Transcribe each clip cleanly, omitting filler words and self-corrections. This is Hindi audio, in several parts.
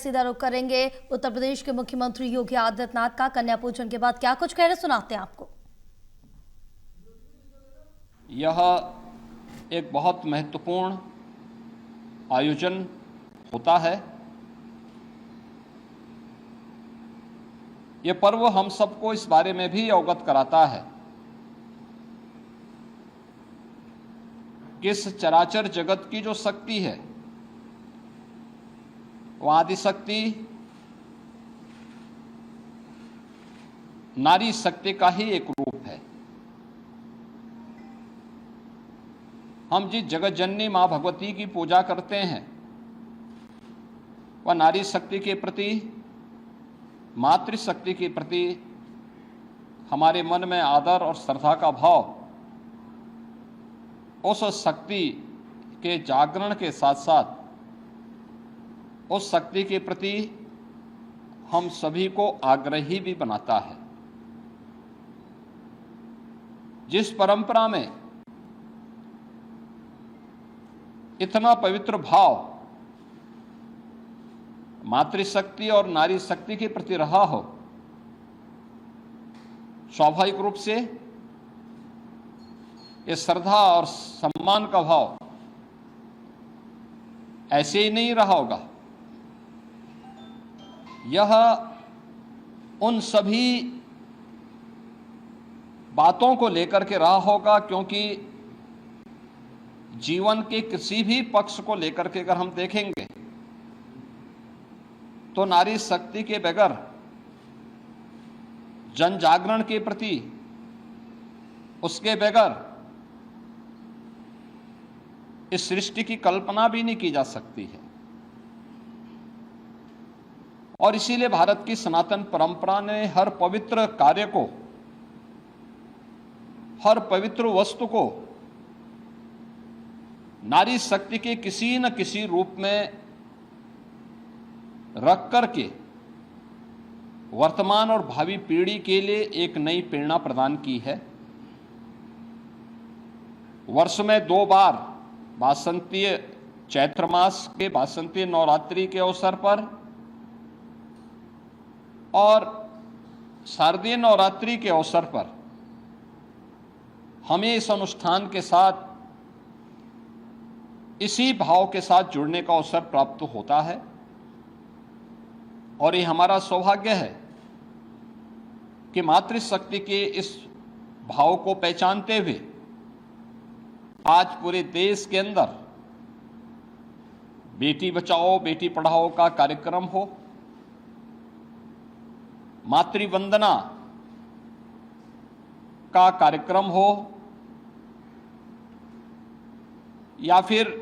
सीधा रुख करेंगे उत्तर प्रदेश के मुख्यमंत्री योगी आदित्यनाथ का। कन्या पूजन के बाद क्या कुछ कह रहे सुनाते हैं आपको। यह एक बहुत महत्वपूर्ण आयोजन होता है। यह पर्व हम सबको इस बारे में भी अवगत कराता है कि इस चराचर जगत की जो शक्ति है वह आदिशक्ति नारी शक्ति का ही एक रूप है। हम जिस जगत जननी मां भगवती की पूजा करते हैं वह नारी शक्ति के प्रति, मातृशक्ति के प्रति हमारे मन में आदर और श्रद्धा का भाव उस शक्ति के जागरण के साथ साथ उस शक्ति के प्रति हम सभी को आग्रही भी बनाता है। जिस परंपरा में इतना पवित्र भाव मातृशक्ति और नारी शक्ति के प्रति रहा हो, स्वाभाविक रूप से ये श्रद्धा और सम्मान का भाव ऐसे ही नहीं रहा होगा। यह उन सभी बातों को लेकर के रहा होगा, क्योंकि जीवन के किसी भी पक्ष को लेकर के अगर हम देखेंगे तो नारी शक्ति के बगैर जन जागरण के प्रति, उसके बगैर इस सृष्टि की कल्पना भी नहीं की जा सकती है। और इसीलिए भारत की सनातन परंपरा ने हर पवित्र कार्य को, हर पवित्र वस्तु को नारी शक्ति के किसी न किसी रूप में रख करके वर्तमान और भावी पीढ़ी के लिए एक नई प्रेरणा प्रदान की है। वर्ष में 2 बार वासंतीय चैत्र मास के वासंतीय नवरात्रि के अवसर पर और शारदीय नवरात्रि के अवसर पर हमें इस अनुष्ठान के साथ, इसी भाव के साथ जुड़ने का अवसर प्राप्त होता है। और ये हमारा सौभाग्य है कि मातृशक्ति के इस भाव को पहचानते हुए आज पूरे देश के अंदर बेटी बचाओ बेटी पढ़ाओ का कार्यक्रम हो, मातृवंदना का कार्यक्रम हो, या फिर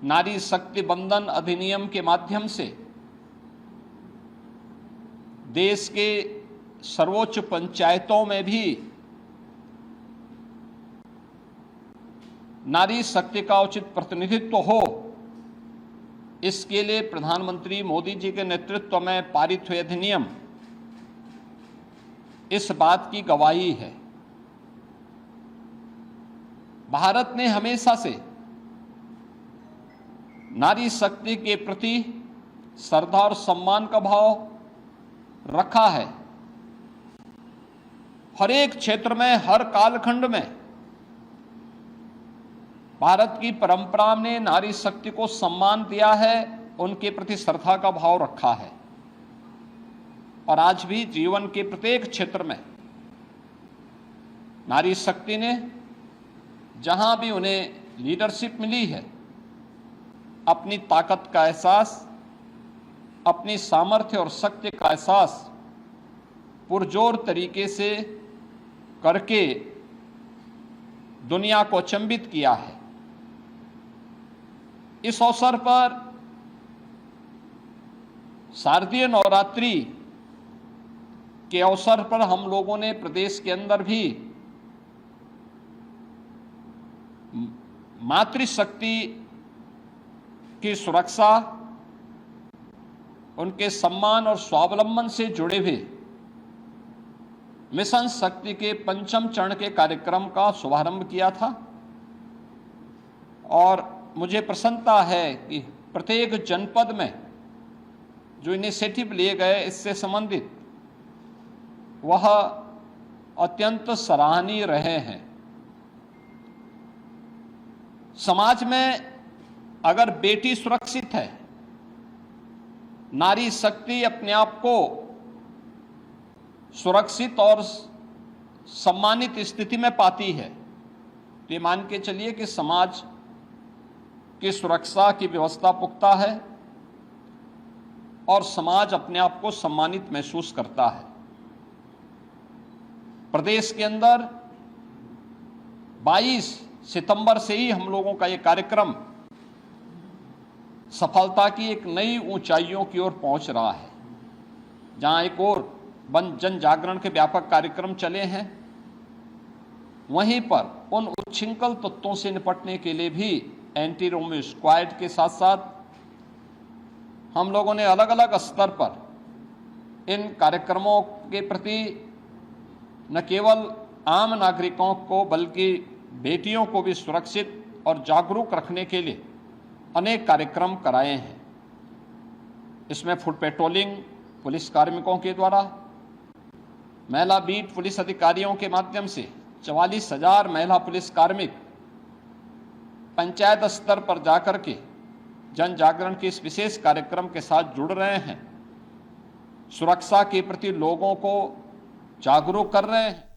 नारी शक्ति बंधन अधिनियम के माध्यम से देश के सर्वोच्च पंचायतों में भी नारी शक्ति का उचित प्रतिनिधित्व हो, इसके लिए प्रधानमंत्री मोदी जी के नेतृत्व में पारित हुए अधिनियम इस बात की गवाही है। भारत ने हमेशा से नारी शक्ति के प्रति श्रद्धा और सम्मान का भाव रखा है। हर एक क्षेत्र में, हर कालखंड में भारत की परंपरा ने नारी शक्ति को सम्मान दिया है, उनके प्रति श्रद्धा का भाव रखा है। और आज भी जीवन के प्रत्येक क्षेत्र में नारी शक्ति ने जहां भी उन्हें लीडरशिप मिली है, अपनी ताकत का एहसास, अपनी सामर्थ्य और शक्ति का एहसास पुरजोर तरीके से करके दुनिया को अचंभित किया है। इस अवसर पर शारदीय नवरात्रि के अवसर पर हम लोगों ने प्रदेश के अंदर भी मातृशक्ति की सुरक्षा, उनके सम्मान और स्वावलंबन से जुड़े हुए मिशन शक्ति के 5वें चरण के कार्यक्रम का शुभारंभ किया था। और मुझे प्रसन्नता है कि प्रत्येक जनपद में जो इनिशिएटिव लिए गए इससे संबंधित, वह अत्यंत सराहनीय रहे हैं। समाज में अगर बेटी सुरक्षित है, नारी शक्ति अपने आप को सुरक्षित और सम्मानित स्थिति में पाती है, तो ये मान के चलिए कि समाज की सुरक्षा की व्यवस्था पुख्ता है और समाज अपने आप को सम्मानित महसूस करता है। प्रदेश के अंदर 22 सितंबर से ही हम लोगों का ये कार्यक्रम सफलता की एक नई ऊंचाइयों की ओर पहुंच रहा है। जहां एक और जन जागरण के व्यापक कार्यक्रम चले हैं, वहीं पर उन उच्छृंखल तत्वों से निपटने के लिए भी एंटी रोमियो स्क्वाड के साथ साथ हम लोगों ने अलग अलग स्तर पर इन कार्यक्रमों के प्रति न केवल आम नागरिकों को बल्कि बेटियों को भी सुरक्षित और जागरूक रखने के लिए अनेक कार्यक्रम कराए हैं। इसमें फुट पेट्रोलिंग पुलिस कार्मिकों के द्वारा, महिला बीट पुलिस अधिकारियों के माध्यम से 44,000 महिला पुलिस कार्मिक पंचायत स्तर पर जाकर के जन जागरण के इस विशेष कार्यक्रम के साथ जुड़ रहे हैं, सुरक्षा के प्रति लोगों को जागरूक कर रहे हैं।